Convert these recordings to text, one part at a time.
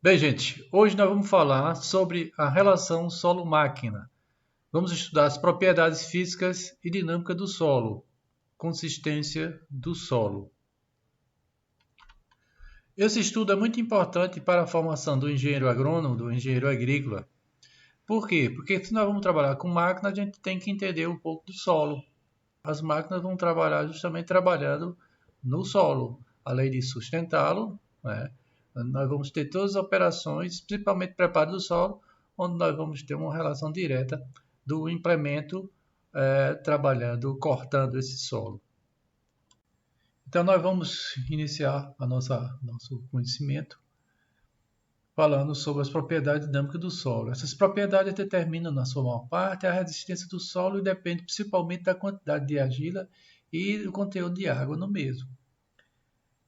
Bem, gente, hoje nós vamos falar sobre a relação solo-máquina. Vamos estudar as propriedades físicas e dinâmica do solo, consistência do solo. Esse estudo é muito importante para a formação do engenheiro agrônomo, do engenheiro agrícola. Por quê? Porque se nós vamos trabalhar com máquina, a gente tem que entender um pouco do solo. As máquinas vão trabalhar justamente trabalhando no solo, além de sustentá-lo, né? Nós vamos ter todas as operações, principalmente preparo do solo, onde nós vamos ter uma relação direta do implemento trabalhando, cortando esse solo. Então nós vamos iniciar nosso conhecimento falando sobre as propriedades dinâmicas do solo. Essas propriedades determinam, na sua maior parte, a resistência do solo e depende principalmente da quantidade de argila e do conteúdo de água no mesmo.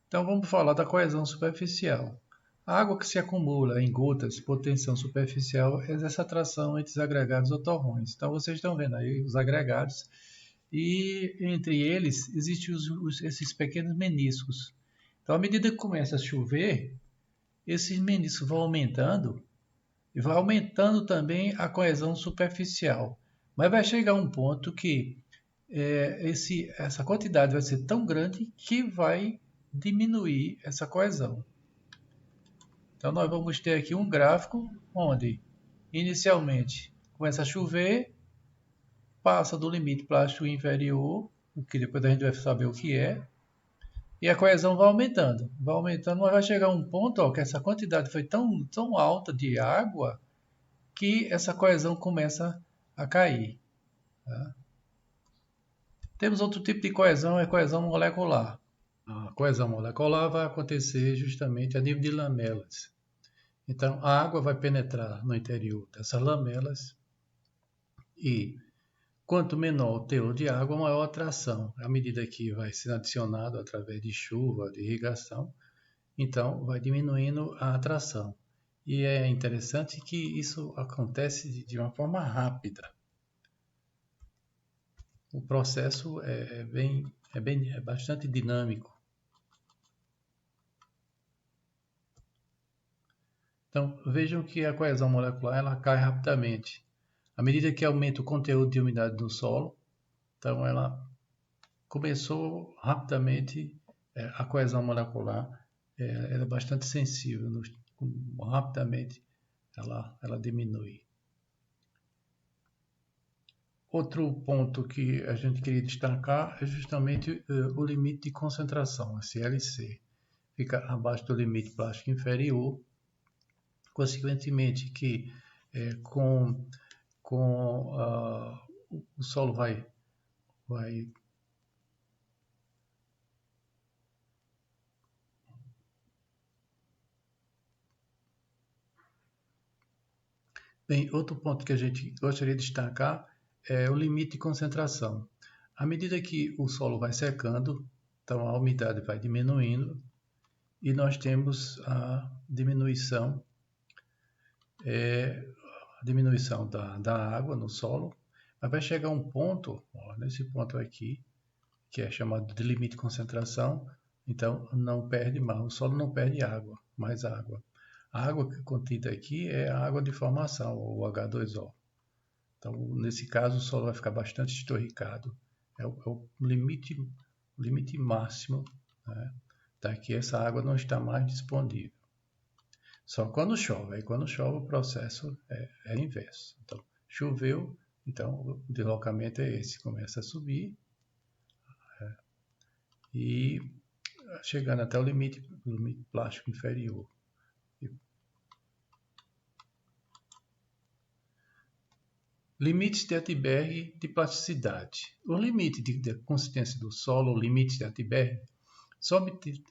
Então vamos falar da coesão superficial. A água que se acumula em gotas por tensão superficial exerce atração entre os agregados ou torrões. Então vocês estão vendo aí os agregados e entre eles existem esses pequenos meniscos. Então à medida que começa a chover, esses meniscos vão aumentando e vai aumentando também a coesão superficial. Mas vai chegar um ponto que essa quantidade vai ser tão grande que vai diminuir essa coesão. Então nós vamos ter aqui um gráfico onde inicialmente começa a chover, passa do limite plástico inferior, que depois a gente vai saber o que é, e a coesão vai aumentando, mas vai chegar um ponto que essa quantidade foi tão alta de água que essa coesão começa a cair. Tá? Temos outro tipo de coesão, é coesão molecular. A coesão molecular vai acontecer justamente a nível de lamelas. Então, a água vai penetrar no interior dessas lamelas e quanto menor o teor de água, maior a atração. À medida que vai sendo adicionado através de chuva, de irrigação, então vai diminuindo a atração. E é interessante que isso acontece de uma forma rápida. O processo é bastante dinâmico. Então, vejam que a coesão molecular ela cai rapidamente. À medida que aumenta o conteúdo de umidade do solo, então ela começou rapidamente, a coesão molecular ela é bastante sensível, rapidamente ela diminui. Outro ponto que a gente queria destacar é justamente o limite de concentração, a CLC. Fica abaixo do limite plástico inferior, consequentemente que com o solo vai Bem, outro ponto que a gente gostaria de destacar é o limite de concentração. À medida que o solo vai secando, então a umidade vai diminuindo e nós temos a diminuição da água no solo, mas vai chegar um ponto, nesse ponto aqui, que é chamado de limite de concentração, então não perde mais, o solo não perde água, mais água. A água contida aqui é a água de formação, o H2O. Então, nesse caso, o solo vai ficar bastante estorricado. É o limite máximo, né, tá? Que essa água não está mais disponível. Só quando chove. Aí quando chove o processo é inverso. Então, choveu, então o deslocamento é esse. Começa a subir e chegando até o limite plástico inferior. Limites de Atterberg de plasticidade. O limite de consistência do solo, o limite de Atterberg, são obtidos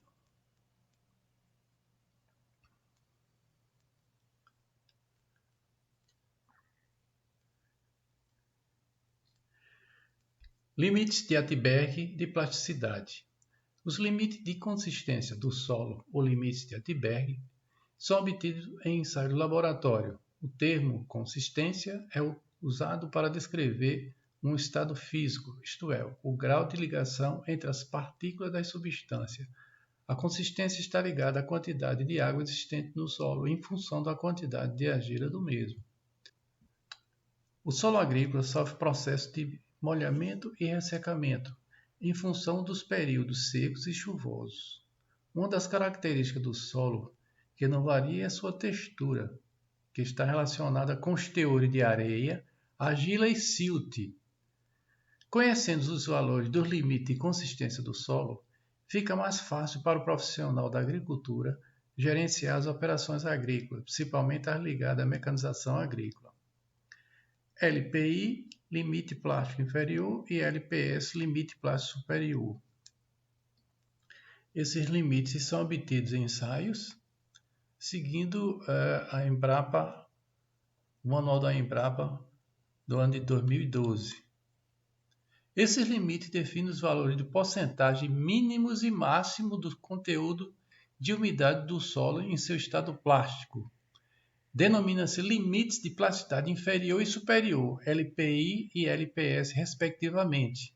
limites de Atterberg de plasticidade. Os limites de consistência do solo, ou limites de Atterberg, são obtidos em ensaio de laboratório. O termo consistência é usado para descrever um estado físico, isto é, o grau de ligação entre as partículas das substâncias, A consistência está ligada à quantidade de água existente no solo em função da quantidade de argila do mesmo. O solo agrícola sofre processo de molhamento e ressecamento em função dos períodos secos e chuvosos. Uma das características do solo que não varia é sua textura, que está relacionada com os teores de areia, argila e silt. Conhecendo os valores dos limites de consistência do solo, fica mais fácil para o profissional da agricultura gerenciar as operações agrícolas, principalmente as ligadas à mecanização agrícola. LPI, limite plástico inferior, e LPS, limite plástico superior. Esses limites são obtidos em ensaios, seguindo a Embrapa, o manual da Embrapa do ano de 2012. Esses limites definem os valores de porcentagem mínimos e máximos do conteúdo de umidade do solo em seu estado plástico. Denomina-se limites de plasticidade inferior e superior, LPI e LPS, respectivamente.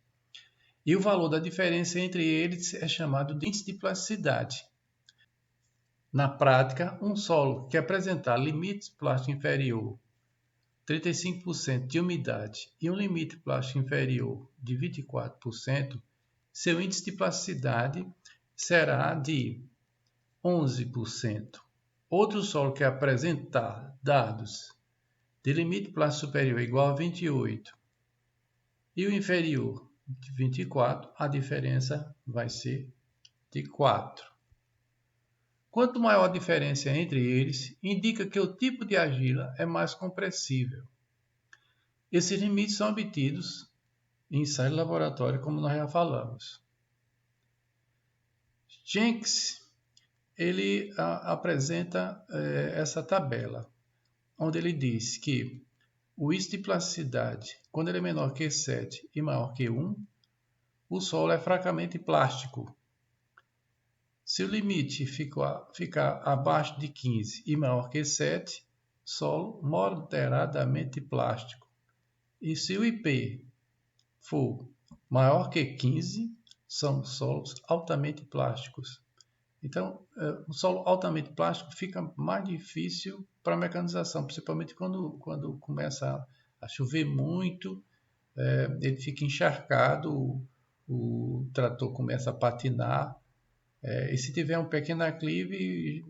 E o valor da diferença entre eles é chamado de índice de plasticidade. Na prática, um solo que apresentar limites plástico inferior 35% de umidade e um limite plástico inferior de 24%, seu índice de plasticidade será de 11%. Outro solo que apresentar dados de limite plástico superior igual a 28 e o inferior de 24, a diferença vai ser de 4. Quanto maior a diferença entre eles, indica que o tipo de argila é mais compressível. Esses limites são obtidos em ensaio de laboratório, como nós já falamos. Jenks ele apresenta essa tabela, onde ele diz que o índice de plasticidade, quando ele é menor que 7 e maior que 1, o solo é fracamente plástico. Se o limite ficar abaixo de 15 e maior que 7, solo moderadamente plástico. E se o IP for maior que 15, são solos altamente plásticos. Então, o solo altamente plástico fica mais difícil para a mecanização, principalmente quando começa a chover muito, ele fica encharcado, o trator começa a patinar, e se tiver um pequeno aclive,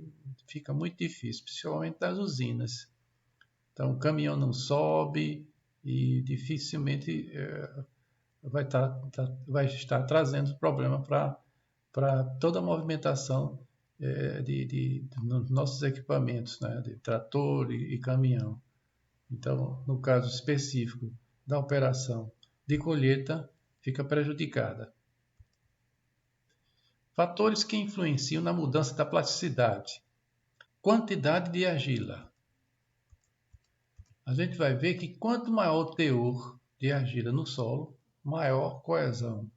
fica muito difícil, principalmente nas usinas. Então, o caminhão não sobe e dificilmente vai estar trazendo problema para toda a movimentação dos nossos equipamentos, né, de trator e caminhão. Então, no caso específico da operação de colheita, fica prejudicada. Fatores que influenciam na mudança da plasticidade. Quantidade de argila. A gente vai ver que quanto maior o teor de argila no solo, maior coesão.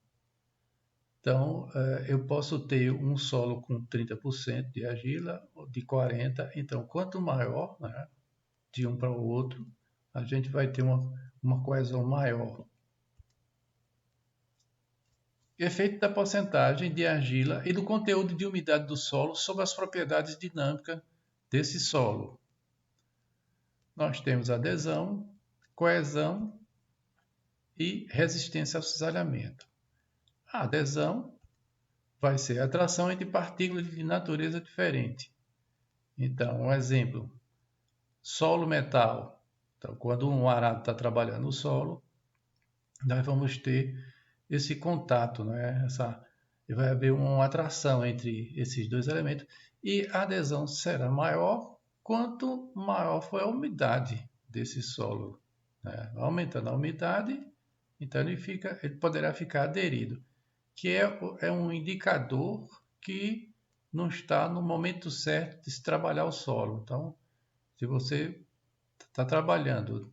Então, eu posso ter um solo com 30% de argila, de 40%. Então, quanto maior, né, de um para o outro, a gente vai ter uma coesão maior. Efeito da porcentagem de argila e do conteúdo de umidade do solo sobre as propriedades dinâmicas desse solo. Nós temos adesão, coesão e resistência ao cisalhamento. A adesão vai ser a atração entre partículas de natureza diferente. Então, um exemplo, solo-metal. Então, quando um arado está trabalhando no solo, nós vamos ter esse contato, né? Vai haver uma atração entre esses dois elementos e a adesão será maior quanto maior for a umidade desse solo, né? Aumentando a umidade, então ele poderá ficar aderido, que é um indicador que não está no momento certo de se trabalhar o solo. Então, se você está trabalhando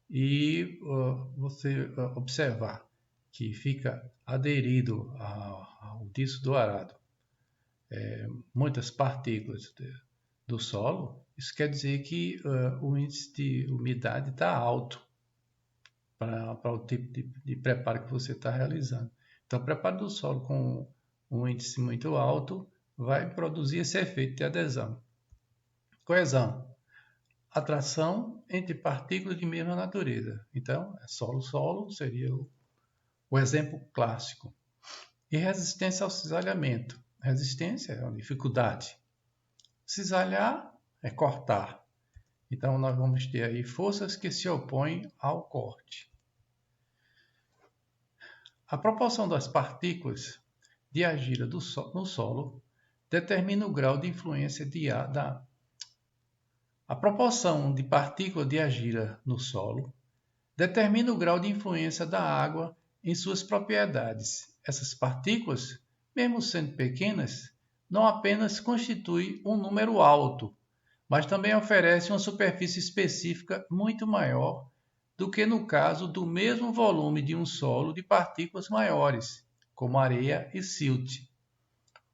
e você observar que fica aderido ao disco do arado muitas partículas do solo, isso quer dizer que o índice de umidade está alto para o tipo de preparo que você está realizando. Então, o preparo do solo com um índice muito alto vai produzir esse efeito de adesão. Coesão. Atração entre partículas de mesma natureza. Então, solo-solo seria o exemplo clássico. E resistência ao cisalhamento. Resistência é uma dificuldade. Cisalhar é cortar. Então, nós vamos ter aí forças que se opõem ao corte. A proporção das partículas de argila no solo determina o grau de influência A proporção de partículas de argila no solo determina o grau de influência da água em suas propriedades. Essas partículas, mesmo sendo pequenas, não apenas constituem um número alto, mas também oferecem uma superfície específica muito maior do que no caso do mesmo volume de um solo de partículas maiores, como areia e silt.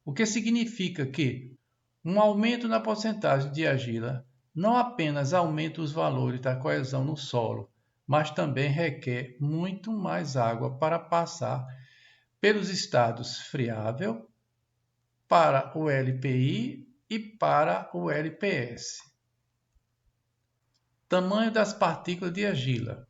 O que significa que um aumento na porcentagem de argila não apenas aumenta os valores da coesão no solo, mas também requer muito mais água para passar pelos estados friável, para o LPI e para o LPS. Tamanho das partículas de argila.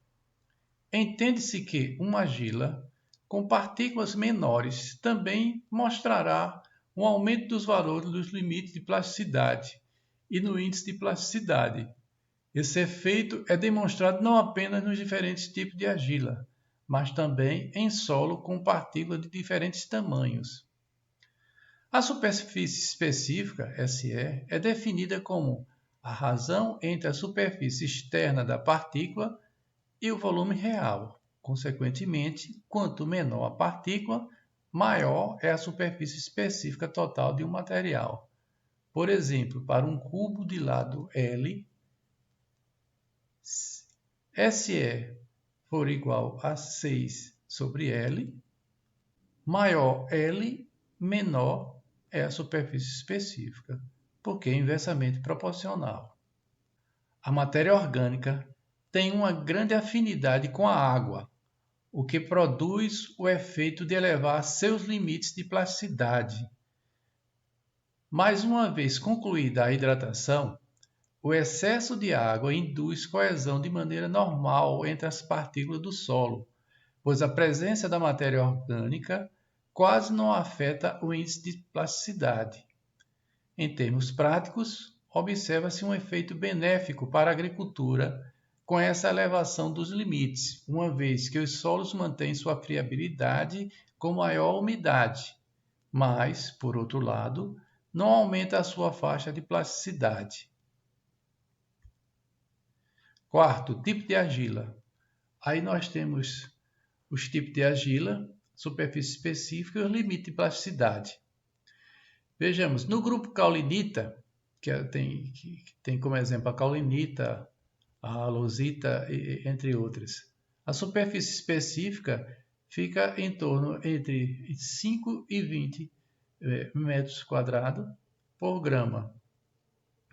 Entende-se que uma argila com partículas menores também mostrará um aumento dos valores dos limites de plasticidade e no índice de plasticidade. Esse efeito é demonstrado não apenas nos diferentes tipos de argila, mas também em solo com partículas de diferentes tamanhos. A superfície específica, SE, é definida como a razão entre a superfície externa da partícula e o volume real. Consequentemente, quanto menor a partícula, maior é a superfície específica total de um material. Por exemplo, para um cubo de lado L, SE for igual a 6 sobre L, maior L, menor é a superfície específica, porque é inversamente proporcional. A matéria orgânica tem uma grande afinidade com a água, o que produz o efeito de elevar seus limites de plasticidade. Mais uma vez concluída a hidratação, o excesso de água induz coesão de maneira normal entre as partículas do solo, pois a presença da matéria orgânica quase não afeta o índice de plasticidade. Em termos práticos, observa-se um efeito benéfico para a agricultura com essa elevação dos limites, uma vez que os solos mantêm sua friabilidade com maior umidade, mas, por outro lado, não aumenta a sua faixa de plasticidade. Quarto, tipo de argila. Aí nós temos os tipos de argila, superfície específica e os limites de plasticidade. Vejamos, no grupo caulinita, que tem como exemplo a caulinita, a halosita, entre outras, a superfície específica fica em torno entre 5 e 20 metros quadrados por grama.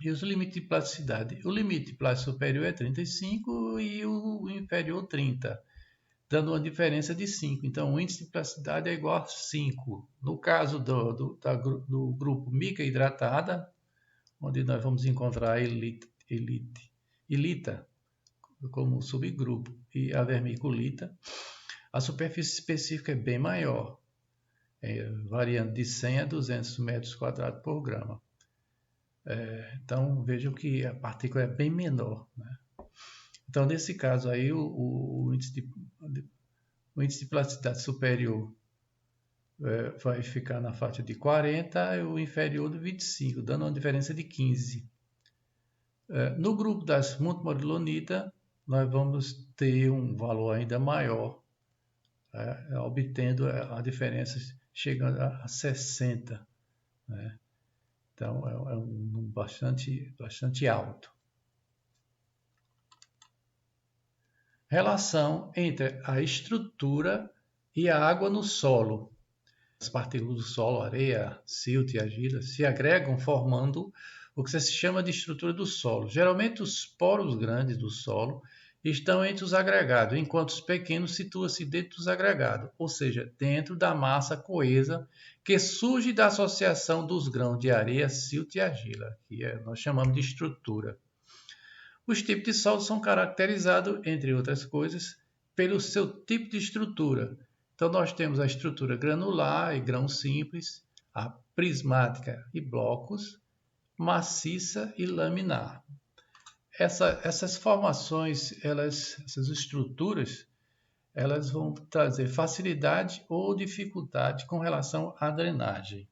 E os limites de plasticidade? O limite de plasticidade superior é 35 e o inferior 30, dando uma diferença de 5. Então, o índice de plasticidade é igual a 5. No caso do grupo mica hidratada, onde nós vamos encontrar a ilita como subgrupo e a vermiculita, a superfície específica é bem maior, variando de 100 a 200 metros quadrados por grama. Então, vejam que a partícula é bem menor, né? Então, nesse caso aí, o índice de plasticidade superior vai ficar na faixa de 40 e o inferior de 25, dando uma diferença de 15. No grupo das montmorillonita, nós vamos ter um valor ainda maior, obtendo a diferença chegando a 60, né? Então, é um número bastante alto. Relação entre a estrutura e a água no solo. As partículas do solo, areia, silt e argila, se agregam formando o que se chama de estrutura do solo. Geralmente, os poros grandes do solo estão entre os agregados, enquanto os pequenos situam-se dentro dos agregados, ou seja, dentro da massa coesa que surge da associação dos grãos de areia, silt e argila, que nós chamamos de estrutura. Os tipos de solo são caracterizados, entre outras coisas, pelo seu tipo de estrutura. Então, nós temos a estrutura granular e grãos simples, a prismática e blocos, maciça e laminar. Essas formações, essas estruturas, elas vão trazer facilidade ou dificuldade com relação à drenagem.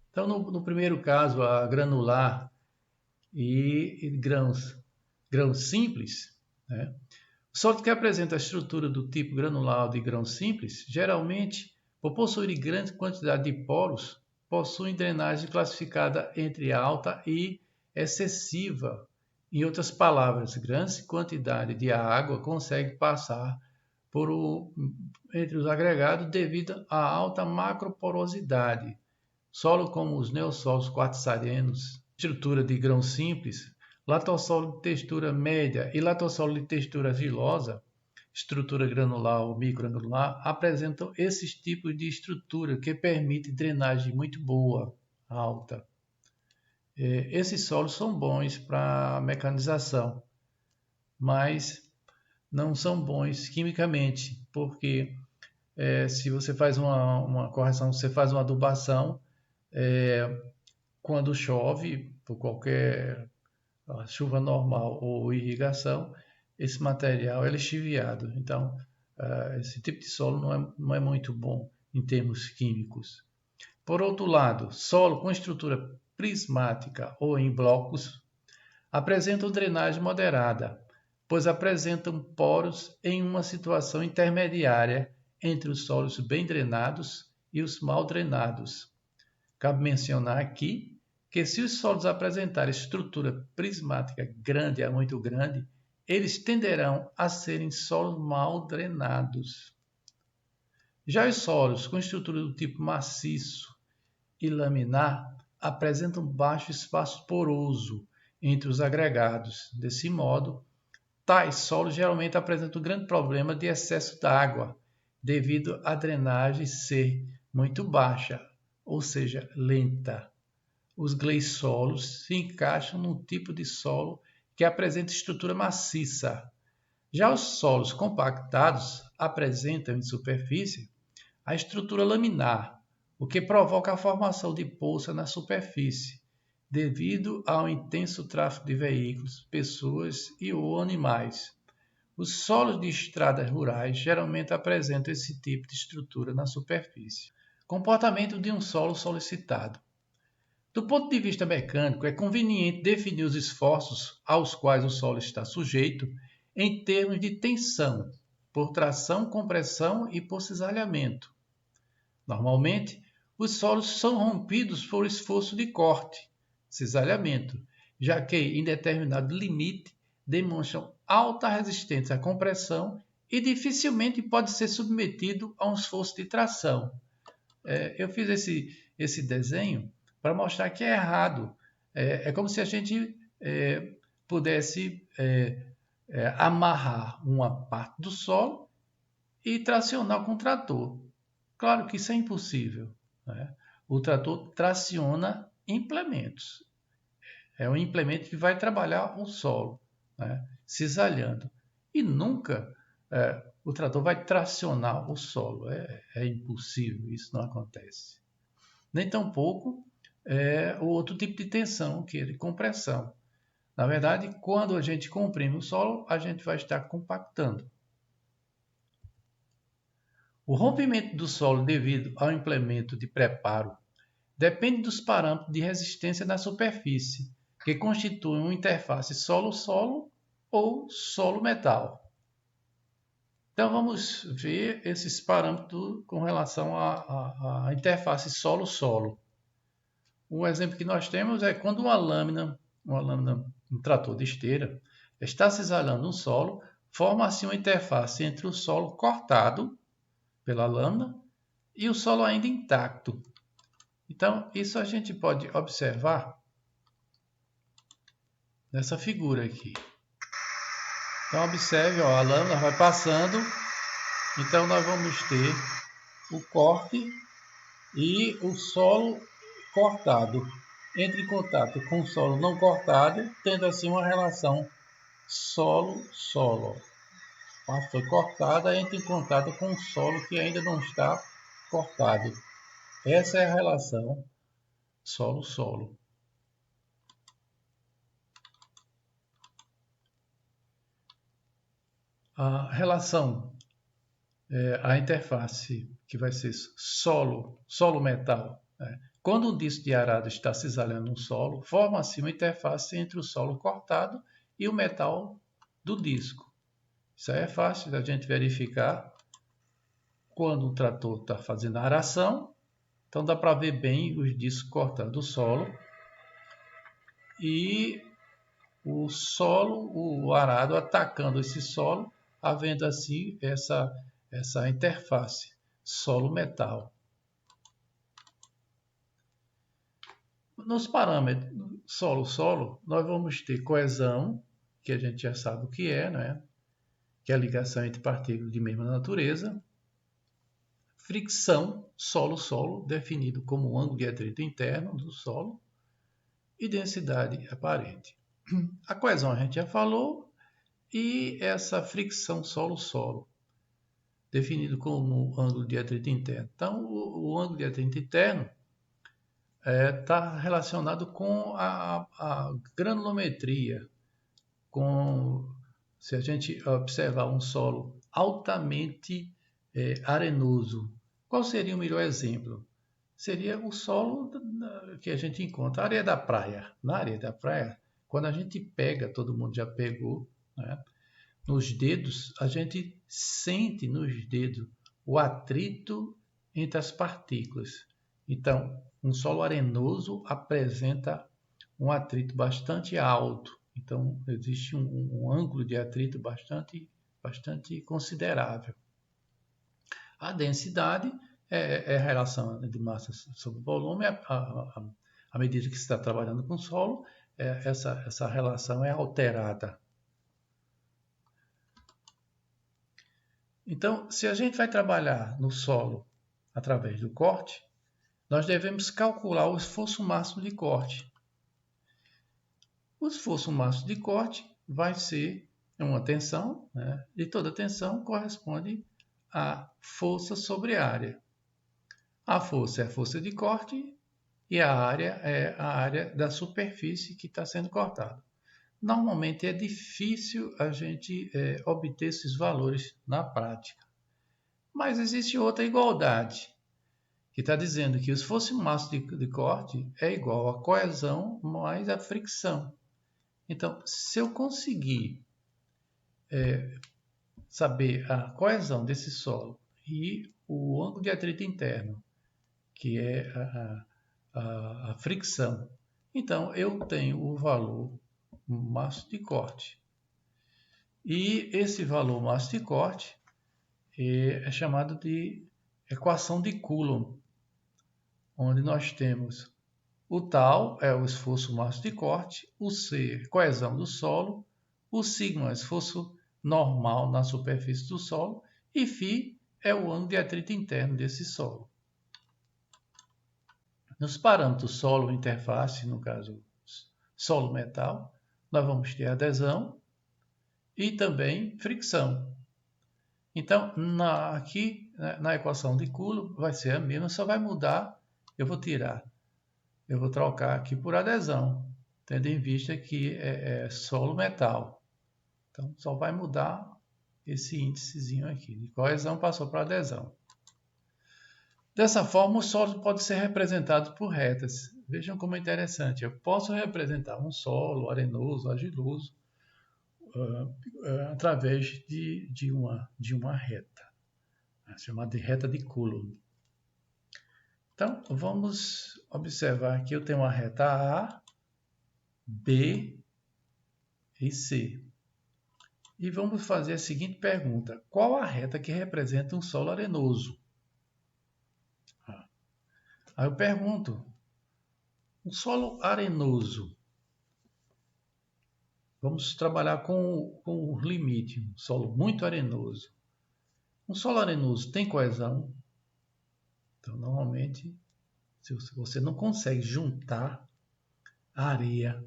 Então, no primeiro caso, a granular e grãos simples, né? O solo que apresenta a estrutura do tipo granular ou de grão simples, geralmente, por possuir grande quantidade de poros, possuem drenagem classificada entre alta e excessiva. Em outras palavras, grande quantidade de água consegue passar entre os agregados devido à alta macroporosidade. Solo como os neossolos quartzarianos, estrutura de grão simples, latossolo de textura média e latossolo de textura argilosa, estrutura granular ou microgranular, apresentam esses tipos de estrutura que permite drenagem muito boa, alta. Esses solos são bons para mecanização, mas não são bons quimicamente, porque se você faz uma correção, você faz uma adubação, quando chove, por qualquer chuva normal ou irrigação, esse material é lixiviado. Então, esse tipo de solo não é muito bom em termos químicos. Por outro lado, solo com estrutura prismática ou em blocos apresentam drenagem moderada, pois apresentam poros em uma situação intermediária entre os solos bem drenados e os mal drenados. Cabe mencionar aqui que se os solos apresentarem estrutura prismática grande a muito grande, eles tenderão a serem solos mal drenados. Já os solos com estrutura do tipo maciço e laminar apresentam baixo espaço poroso entre os agregados. Desse modo, tais solos geralmente apresentam um grande problema de excesso d'água, devido à drenagem ser muito baixa, ou seja, lenta. Os gleisolos se encaixam num tipo de solo que apresenta estrutura maciça. Já os solos compactados apresentam em superfície a estrutura laminar, o que provoca a formação de poça na superfície, devido ao intenso tráfego de veículos, pessoas ou animais. Os solos de estradas rurais geralmente apresentam esse tipo de estrutura na superfície. Comportamento de um solo solicitado. Do ponto de vista mecânico, é conveniente definir os esforços aos quais o solo está sujeito em termos de tensão, por tração, compressão e por cisalhamento. Normalmente, os solos são rompidos por esforço de corte, cisalhamento, já que, em determinado limite, demonstram alta resistência à compressão e dificilmente pode ser submetido a um esforço de tração. Eu fiz esse desenho para mostrar que é errado. É como se a gente pudesse amarrar uma parte do solo e tracionar com o trator. Claro que isso é impossível, né? O trator traciona implementos. É um implemento que vai trabalhar o solo, né, cisalhando. E nunca o trator vai tracionar o solo. É impossível, isso não acontece. Nem tampouco o outro tipo de tensão, que é de compressão. Na verdade, quando a gente comprime o solo, a gente vai estar compactando. O rompimento do solo devido ao implemento de preparo depende dos parâmetros de resistência na superfície, que constituem uma interface solo-solo ou solo-metal. Então vamos ver esses parâmetros com relação à interface solo-solo. Um exemplo que nós temos é quando uma lâmina, um trator de esteira, está cisalando um solo, forma-se uma interface entre o solo cortado pela lâmina e o solo ainda intacto. Então, isso a gente pode observar nessa figura aqui. Então observe, ó, a lâmina vai passando, então nós vamos ter o corte e o solo cortado entra em contato com o solo não cortado, tendo assim uma relação solo-solo. A foi cortada, entra em contato com o solo que ainda não está cortado. Essa é a relação solo-solo. A relação, a interface que vai ser solo-metal. Né? Quando um disco de arado está cisalhando um solo, forma-se uma interface entre o solo cortado e o metal do disco. Isso aí é fácil da gente verificar quando o trator está fazendo a aração. Então dá para ver bem os discos cortando o solo e o solo, o arado atacando esse solo, havendo assim essa interface solo-metal. Nos parâmetros solo-solo, nós vamos ter coesão, que a gente já sabe o que é, né? Que é a ligação entre partículas de mesma natureza. Fricção solo-solo, definido como o ângulo de atrito interno do solo. E densidade aparente. A coesão a gente já falou, e essa fricção solo-solo, definido como ângulo de atrito interno. Então, o ângulo de atrito interno está relacionado com a granulometria, se a gente observar um solo altamente arenoso. Qual seria o melhor exemplo? Seria o solo que a gente encontra, a areia da praia. Na areia da praia, quando a gente pega, todo mundo já pegou, né? Nos dedos, a gente sente nos dedos o atrito entre as partículas. Então, um solo arenoso apresenta um atrito bastante alto. Então, existe um ângulo de atrito bastante considerável. A densidade é a relação de massa sobre volume. À medida que se está trabalhando com o solo, essa relação é alterada. Então, se a gente vai trabalhar no solo através do corte, nós devemos calcular o esforço máximo de corte. O esforço máximo de corte vai ser uma tensão, né? E toda tensão corresponde à força sobre a área. A força é a força de corte e a área é a área da superfície que está sendo cortada. Normalmente é difícil a gente obter esses valores na prática. Mas existe outra igualdade, que está dizendo que o esforço máximo de corte é igual à coesão mais a fricção. Então, se eu conseguir saber a coesão desse solo e o ângulo de atrito interno, que é a fricção, então eu tenho o valor máximo de corte. E esse valor máximo de corte é chamado de equação de Coulomb, onde nós temos o tal é o esforço máximo de corte, o C, coesão do solo, o sigma, esforço normal na superfície do solo, e φ é o ângulo de atrito interno desse solo. Nos parâmetros solo-interface, no caso solo-metal, nós vamos ter adesão e também fricção. Então, aqui na equação de Coulomb vai ser a mesma, só vai mudar, eu vou trocar aqui por adesão, tendo em vista que é solo-metal. Então, só vai mudar esse índicezinho aqui. De coesão passou para adesão. Dessa forma, o solo pode ser representado por retas. Vejam como é interessante. Eu posso representar um solo arenoso, argiloso, através de uma reta, chamada de reta de Coulomb. Então, vamos observar que eu tenho uma reta A, B e C. E vamos fazer a seguinte pergunta: qual a reta que representa um solo arenoso? Aí eu pergunto, um solo arenoso vamos trabalhar com o limite, um solo muito arenoso. Um solo arenoso tem coesão? Então, normalmente, se você não consegue juntar a areia,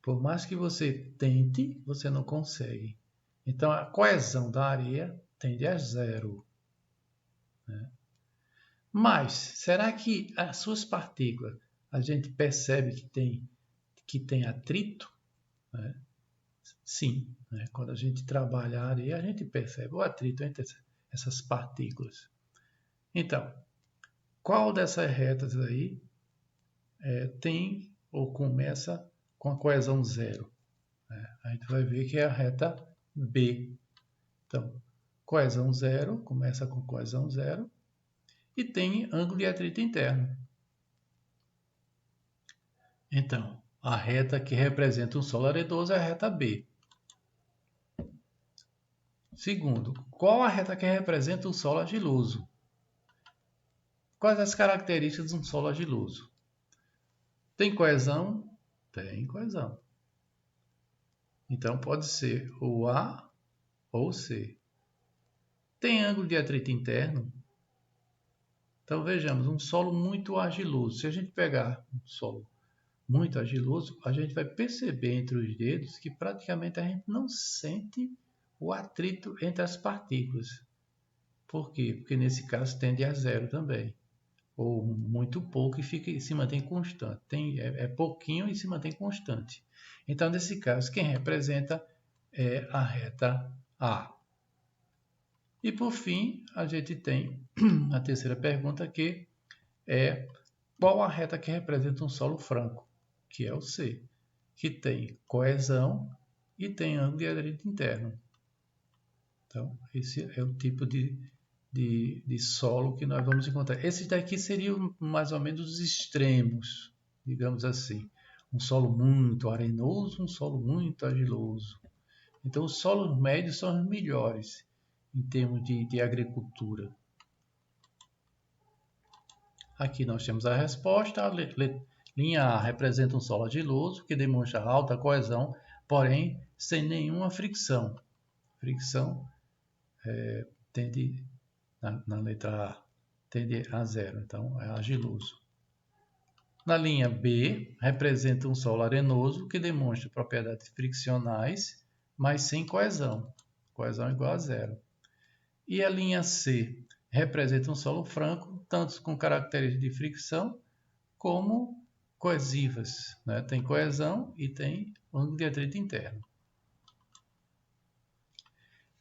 por mais que você tente, você não consegue. Então, a coesão da areia tende a zero. Né? Mas, será que as suas partículas, a gente percebe que tem atrito? Né? Sim, né? Quando a gente trabalha a areia, a gente percebe o atrito entre essas partículas. Então, qual dessas retas aí tem ou começa com a coesão zero? A gente vai ver que é a reta B. Então, coesão zero, começa com coesão zero e tem ângulo de atrito interno. Então, a reta que representa um solo arenoso é a reta B. Segundo, qual a reta que representa um solo argiloso? Quais as características de um solo argiloso? Tem coesão? Tem coesão. Então, pode ser ou A ou C. Tem ângulo de atrito interno? Então, vejamos, um solo muito argiloso. Se a gente pegar um solo muito argiloso, a gente vai perceber entre os dedos que praticamente a gente não sente o atrito entre as partículas. Por quê? Porque nesse caso tende a zero também. Ou muito pouco e se mantém constante. É pouquinho e se mantém constante. Então, nesse caso, quem representa é a reta A. E por fim, a gente tem a terceira pergunta, que é qual a reta que representa um solo franco, que é o C, que tem coesão e tem ângulo de atrito interno. Então, esse é o tipo de solo que nós vamos encontrar. Esses daqui seriam mais ou menos os extremos, digamos assim. Um solo muito arenoso, um solo muito argiloso. Então, os solos médios são os melhores em termos de agricultura. Aqui nós temos a resposta. A linha A representa um solo argiloso que demonstra alta coesão, porém sem nenhuma fricção. Fricção tende, na letra A, tende a zero, então é argiloso. Na linha B, representa um solo arenoso que demonstra propriedades friccionais, mas sem coesão. Coesão igual a zero. E a linha C representa um solo franco, tanto com características de fricção como coesivas. Né? Tem coesão e tem ângulo de atrito interno.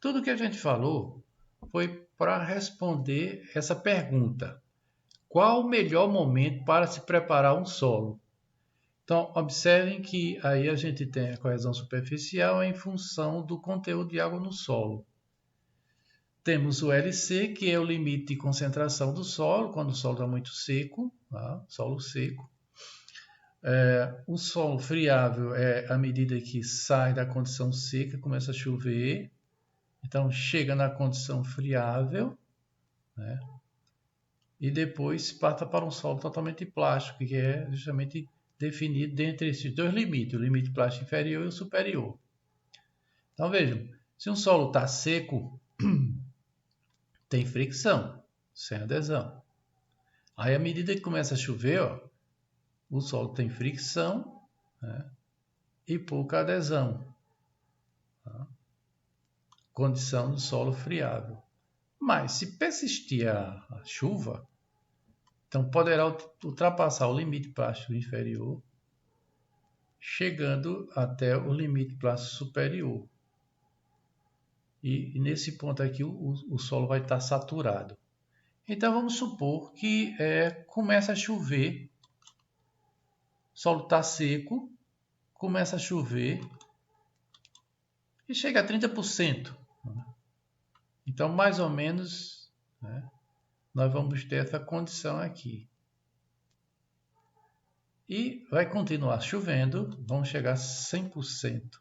Tudo que a gente falou foi para responder essa pergunta. Qual o melhor momento para se preparar um solo? Então, observem que aí a gente tem a coesão superficial em função do conteúdo de água no solo. Temos o LC, que é o limite de concentração do solo, quando o solo está muito seco, tá? Solo seco. O solo friável é à medida que sai da condição seca, começa a chover, então chega na condição friável, né? E depois passa para um solo totalmente plástico, que é justamente definido dentre esses dois limites, o limite plástico inferior e o superior. Então vejam, se um solo está seco, tem fricção, sem adesão. Aí, à medida que começa a chover, o solo tem fricção, né, e pouca adesão. Tá? Condição do solo friável. Mas, se persistir a chuva, então poderá ultrapassar o limite plástico inferior, chegando até o limite plástico superior. E nesse ponto aqui, o solo vai estar saturado. Então, vamos supor que começa a chover, o solo está seco, começa a chover e chega a 30%. Então, mais ou menos, né, nós vamos ter essa condição aqui. E vai continuar chovendo, vamos chegar a 100%.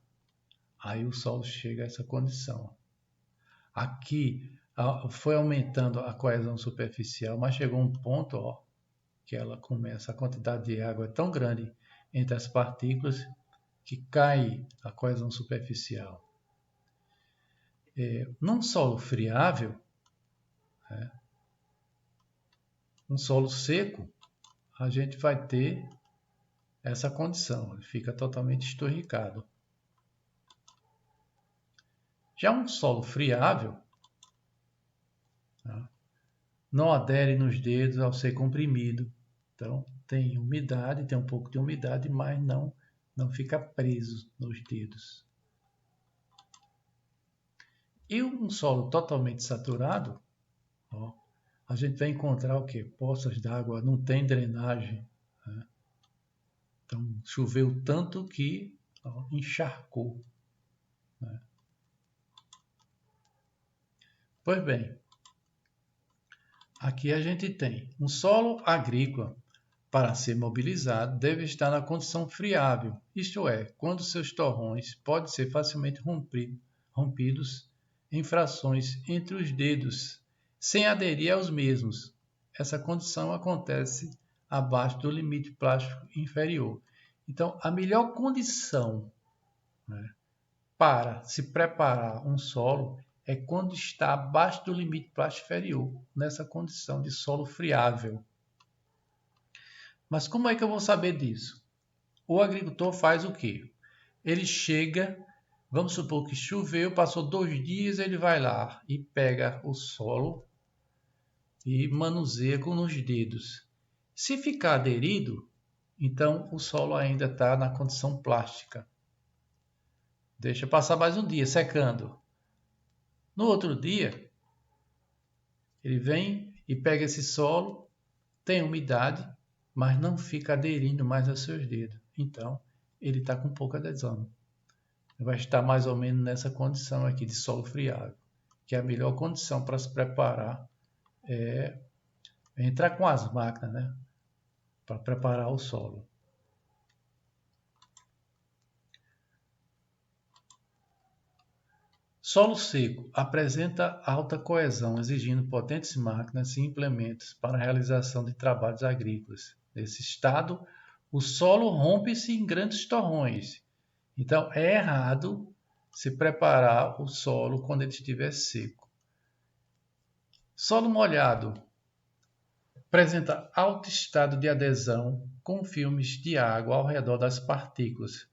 Aí o solo chega a essa condição. Aqui foi aumentando a coesão superficial, mas chegou um ponto que ela começa, a quantidade de água é tão grande entre as partículas que cai a coesão superficial. Num solo friável, um solo seco, a gente vai ter essa condição, ele fica totalmente esturricado. Já um solo friável, não adere nos dedos ao ser comprimido. Então, tem umidade, tem um pouco de umidade, mas não fica preso nos dedos. E um solo totalmente saturado, a gente vai encontrar o quê? Poças d'água, não tem drenagem. Então, choveu tanto que encharcou. Pois bem, aqui a gente tem um solo agrícola. Para ser mobilizado, deve estar na condição friável, isto é, quando seus torrões podem ser facilmente rompidos em frações entre os dedos, sem aderir aos mesmos. Essa condição acontece abaixo do limite plástico inferior. Então, a melhor condição para se preparar um solo é quando está abaixo do limite plástico inferior, nessa condição de solo friável. Mas como é que eu vou saber disso? O agricultor faz o quê? Ele chega, vamos supor que choveu, passou 2 dias, ele vai lá e pega o solo e manuseia com os dedos. Se ficar aderido, então o solo ainda está na condição plástica. Deixa passar mais um dia, secando. No outro dia, ele vem e pega esse solo, tem umidade, mas não fica aderindo mais aos seus dedos. Então, ele está com pouca adesão. Vai estar mais ou menos nessa condição aqui de solo friável, que é a melhor condição para se preparar é entrar com as máquinas, né? Para preparar o solo. Solo seco apresenta alta coesão, exigindo potentes máquinas e implementos para a realização de trabalhos agrícolas. Nesse estado, o solo rompe-se em grandes torrões. Então, é errado se preparar o solo quando ele estiver seco. Solo molhado apresenta alto estado de adesão com filmes de água ao redor das partículas,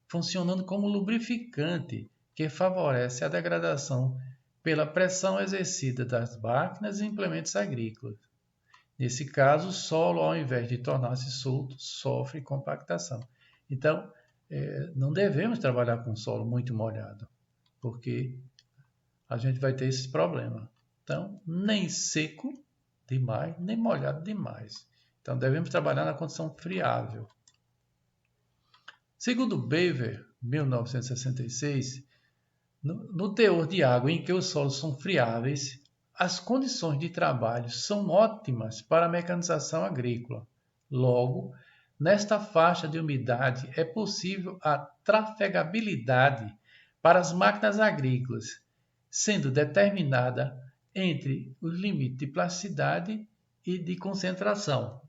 funcionando como lubrificante que favorece a degradação pela pressão exercida das máquinas e implementos agrícolas. Nesse caso, o solo, ao invés de tornar-se solto, sofre compactação. Então, não devemos trabalhar com solo muito molhado, porque a gente vai ter esse problema. Então, nem seco demais, nem molhado demais. Então, devemos trabalhar na condição friável. Segundo Bever, 1966, no teor de água em que os solos são friáveis, as condições de trabalho são ótimas para a mecanização agrícola. Logo, nesta faixa de umidade é possível a trafegabilidade para as máquinas agrícolas, sendo determinada entre o limite de plasticidade e de concentração.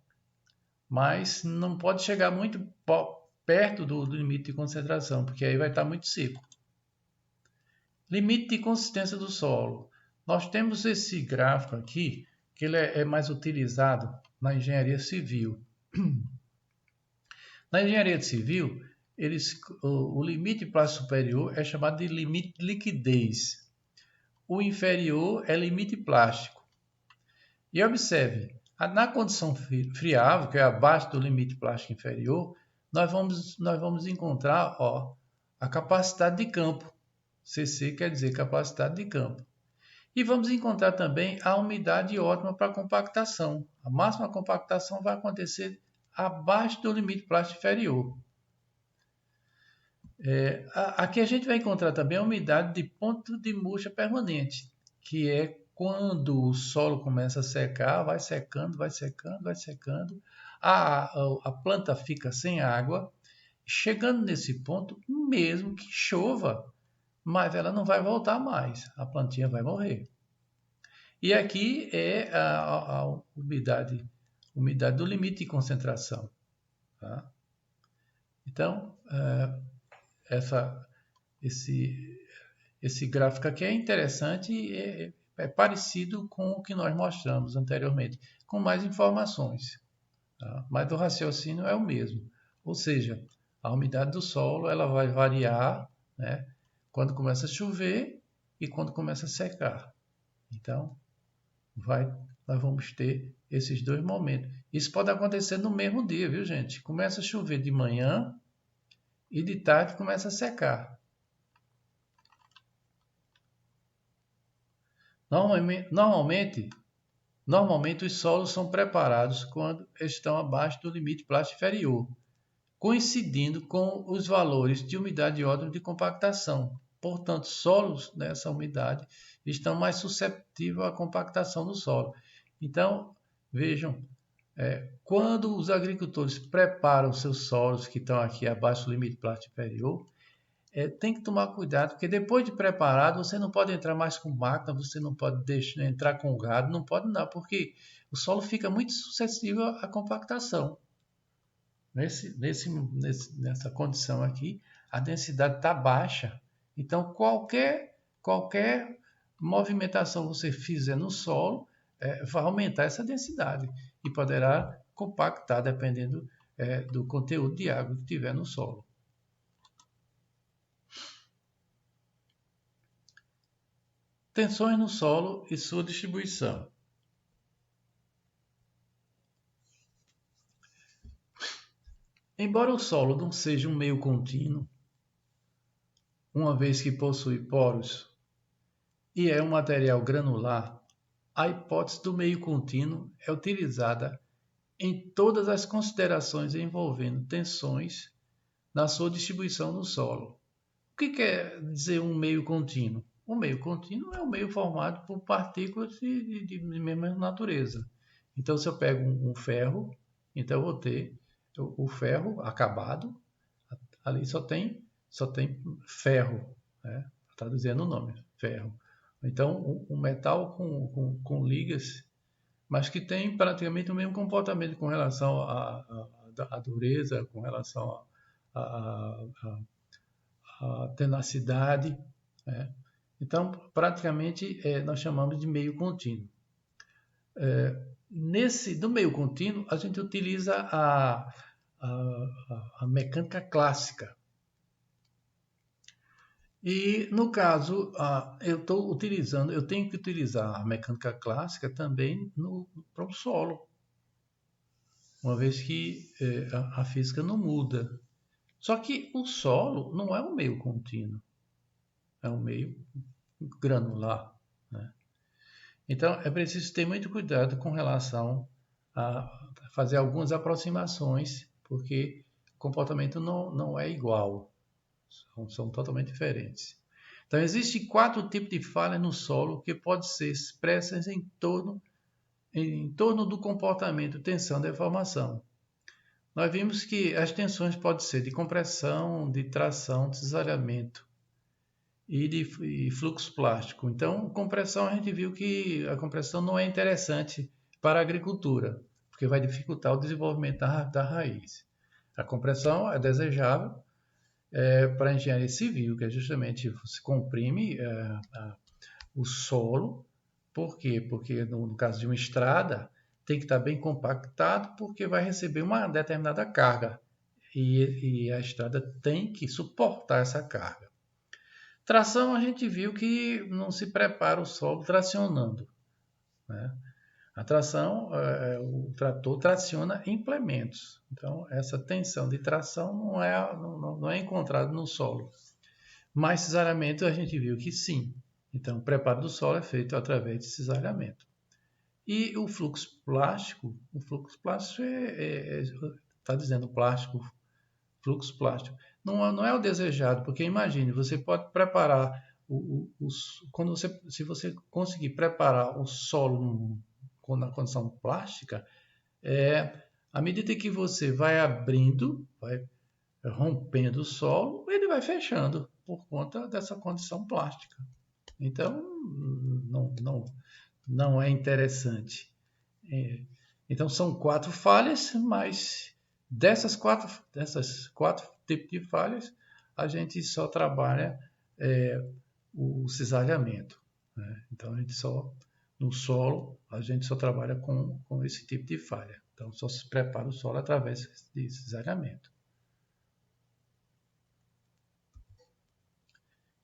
Mas não pode chegar muito perto do limite de concentração, porque aí vai estar muito seco. Limite de consistência do solo. Nós temos esse gráfico aqui, que ele é mais utilizado na engenharia civil. Na engenharia civil, o limite plástico superior é chamado de limite de liquidez. O inferior é limite plástico. E observe, na condição friável, que é abaixo do limite plástico inferior, nós vamos encontrar a capacidade de campo. CC quer dizer capacidade de campo. E vamos encontrar também a umidade ótima para compactação. A máxima compactação vai acontecer abaixo do limite plástico inferior. Aqui a gente vai encontrar também a umidade de ponto de murcha permanente, que é quando o solo começa a secar, vai secando, vai secando, vai secando, a planta fica sem água, chegando nesse ponto, mesmo que chova, mas ela não vai voltar mais, a plantinha vai morrer. E aqui é a umidade do limite de concentração. Tá? Então, esse gráfico aqui é interessante e é parecido com o que nós mostramos anteriormente, com mais informações, tá? Mas o raciocínio é o mesmo. Ou seja, a umidade do solo ela vai variar, né, quando começa a chover e quando começa a secar. Então, nós vamos ter esses dois momentos. Isso pode acontecer no mesmo dia, viu, gente? Começa a chover de manhã e de tarde começa a secar. Normalmente os solos são preparados quando estão abaixo do limite plástico inferior, coincidindo com os valores de umidade e ordem de compactação. Portanto, solos nessa umidade estão mais susceptíveis à compactação do solo. Então, vejam, quando os agricultores preparam seus solos que estão aqui abaixo do limite plástico inferior, tem que tomar cuidado, porque depois de preparado, você não pode entrar mais com máquina, você não pode entrar com gado, não pode não, porque o solo fica muito suscetível à compactação. Nessa condição aqui, a densidade está baixa. Então, qualquer movimentação que você fizer no solo vai aumentar essa densidade e poderá compactar, dependendo do conteúdo de água que tiver no solo. Tensões no solo e sua distribuição. Embora o solo não seja um meio contínuo, uma vez que possui poros e é um material granular, a hipótese do meio contínuo é utilizada em todas as considerações envolvendo tensões na sua distribuição no solo. O que quer dizer um meio contínuo? O meio contínuo é um meio formado por partículas de mesma natureza. Então, se eu pego um ferro, então eu vou ter o ferro acabado, ali só tem ferro, né? Está dizendo o nome, ferro. Então, um metal com ligas, mas que tem praticamente o mesmo comportamento com relação à dureza, com relação à tenacidade, né? Então, praticamente, nós chamamos de meio contínuo. No meio contínuo, a gente utiliza a mecânica clássica. E, no caso, eu tenho que utilizar a mecânica clássica também para o solo, uma vez que a física não muda. Só que o solo não é um meio contínuo, é um meio granular, né? Então, é preciso ter muito cuidado com relação a fazer algumas aproximações, porque o comportamento não é igual, são totalmente diferentes. Então, existem 4 tipos de falhas no solo que podem ser expressas em torno do comportamento tensão e deformação. Nós vimos que as tensões podem ser de compressão, de tração, de cisalhamento e fluxo plástico. Então, compressão, a gente viu que a compressão não é interessante para a agricultura, porque vai dificultar o desenvolvimento da raiz. A compressão é desejável para a engenharia civil, que é justamente você comprime o solo. Por quê? Porque no caso de uma estrada, tem que estar bem compactado, porque vai receber uma determinada carga. E a estrada tem que suportar essa carga. Tração, a gente viu que não se prepara o solo tracionando, né? A tração, o trator traciona implementos. Então, essa tensão de tração não é encontrada no solo. Mas cisalhamento a gente viu que sim. Então, o preparo do solo é feito através de cisalhamento. E o fluxo plástico está dizendo plástico, fluxo plástico. Não é o desejado, porque imagine, você pode preparar, se você conseguir preparar o solo na condição plástica, à medida que você vai abrindo, vai rompendo o solo, ele vai fechando por conta dessa condição plástica. Então, não é interessante. Então, são 4 falhas, mas dessas quatro tipos de falhas, a gente só trabalha o cisalhamento, né? Então, no solo, a gente só trabalha com esse tipo de falha. Então, só se prepara o solo através de cisalhamento.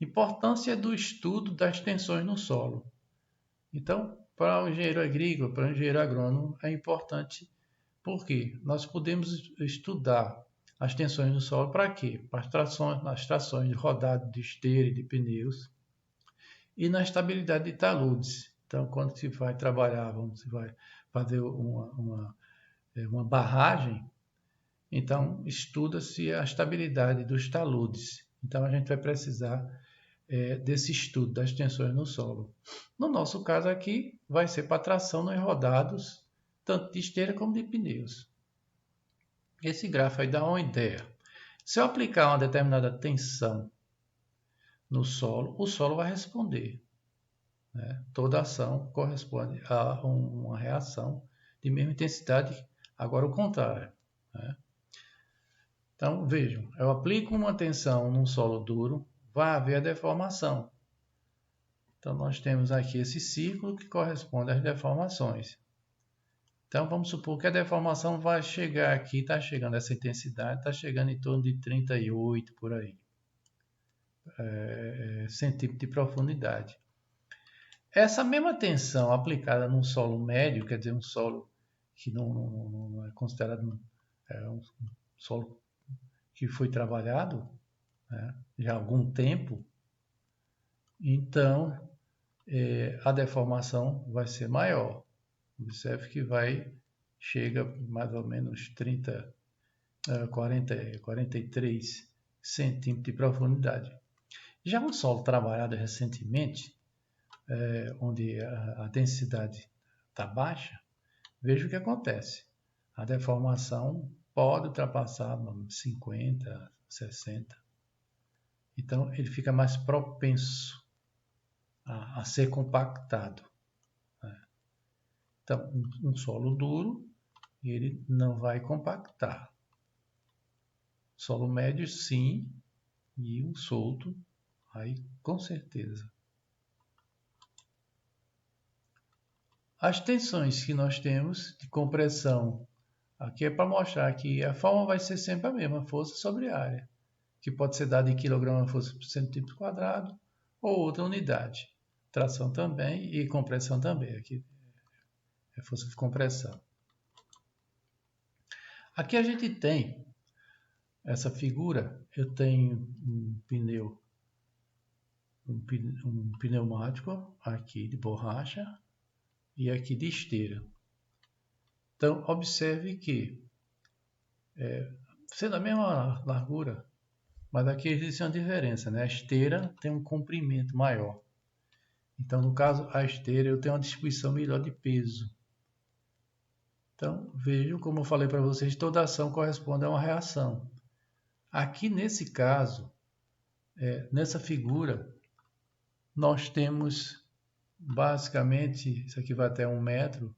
Importância do estudo das tensões no solo. Então, para o engenheiro agrícola, para o engenheiro agrônomo, é importante porque nós podemos estudar as tensões no solo para quê? Para nas trações de rodado de esteira e de pneus e na estabilidade de taludes. Então, quando se vai trabalhar, se vai fazer uma barragem, então estuda-se a estabilidade dos taludes. Então, a gente vai precisar desse estudo das tensões no solo. No nosso caso aqui, vai ser para tração nos rodados, tanto de esteira como de pneus. Esse gráfico aí dá uma ideia. Se eu aplicar uma determinada tensão no solo, o solo vai responder, né? Toda ação corresponde a uma reação de mesma intensidade, agora o contrário, né? Então, vejam, eu aplico uma tensão num solo duro, vai haver a deformação. Então, nós temos aqui esse círculo que corresponde às deformações. Então, vamos supor que a deformação vai chegar aqui, está chegando essa intensidade, está chegando em torno de 38 por aí, centímetros de profundidade. Essa mesma tensão aplicada num solo médio, quer dizer, um solo que não é considerado um solo que foi trabalhado, né, já há algum tempo, então a deformação vai ser maior. Observe que chega mais ou menos 43 centímetros de profundidade. Já um solo trabalhado recentemente, onde a densidade está baixa, veja o que acontece. A deformação pode ultrapassar 50, 60. Então, ele fica mais propenso a ser compactado. Então, um solo duro, ele não vai compactar. Solo médio, sim, e um solto, aí com certeza. As tensões que nós temos de compressão, aqui é para mostrar que a forma vai ser sempre a mesma, força sobre área, que pode ser dada em quilograma força por centímetro quadrado ou outra unidade. Tração também e compressão também, aqui é força de compressão. Aqui a gente tem essa figura, eu tenho um pneumático aqui de borracha e aqui de esteira. Então, observe que, sendo a mesma largura, mas aqui existe uma diferença, né? A esteira tem um comprimento maior. Então, no caso, a esteira eu tenho uma distribuição melhor de peso. Então, vejam, como eu falei para vocês, toda ação corresponde a uma reação. Aqui, nesse caso, nessa figura, nós temos basicamente, isso aqui vai até 1 metro,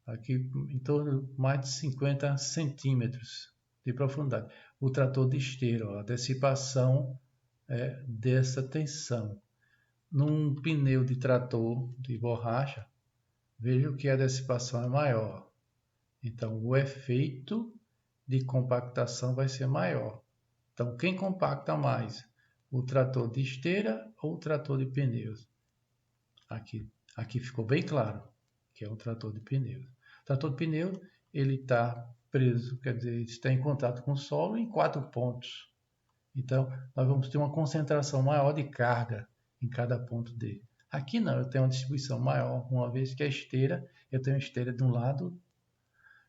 aqui em torno de mais de 50 centímetros de profundidade. O trator de esteira, a dissipação dessa tensão. Num pneu de trator de borracha, veja que a dissipação é maior. Então, o efeito de compactação vai ser maior. Então, quem compacta mais? O trator de esteira ou o trator de pneus? Aqui ficou bem claro que é um trator de pneus. O trator de pneu, ele está preso, quer dizer, ele está em contato com o solo em 4 pontos. Então, nós vamos ter uma concentração maior de carga em cada ponto dele. Aqui não, eu tenho uma distribuição maior, uma vez que a esteira, eu tenho esteira de um lado,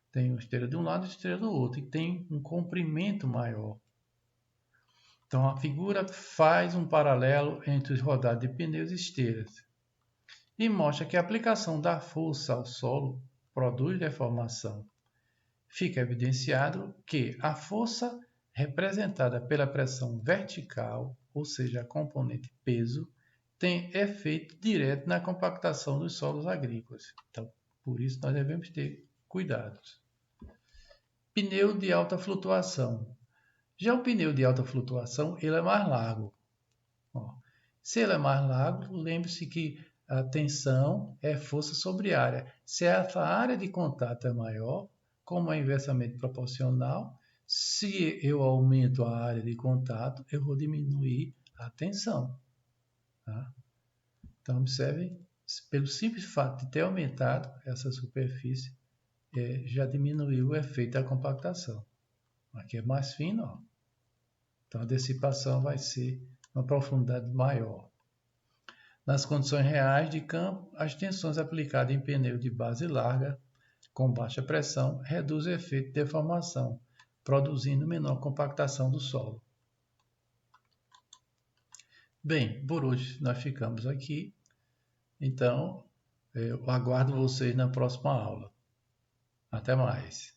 tenho esteira de um lado e esteira do outro, e tem um comprimento maior. Então, a figura faz um paralelo entre os rodados de pneus e esteiras e mostra que a aplicação da força ao solo produz deformação. Fica evidenciado que a força representada pela pressão vertical, ou seja, a componente peso, tem efeito direto na compactação dos solos agrícolas. Então, por isso nós devemos ter cuidados. Pneu de alta flutuação. Já o pneu de alta flutuação, ele é mais largo. Ó, se ele é mais largo, lembre-se que a tensão é força sobre área. Se essa área de contato é maior, como é inversamente proporcional, se eu aumento a área de contato, eu vou diminuir a tensão. Tá? Então, observem, pelo simples fato de ter aumentado essa superfície, já diminuiu o efeito da compactação. Aqui é mais fino, ó. Então a dissipação vai ser uma profundidade maior. Nas condições reais de campo, as tensões aplicadas em pneu de base larga, com baixa pressão, reduzem o efeito de deformação, produzindo menor compactação do solo. Bem, por hoje nós ficamos aqui. Então, eu aguardo vocês na próxima aula. Até mais.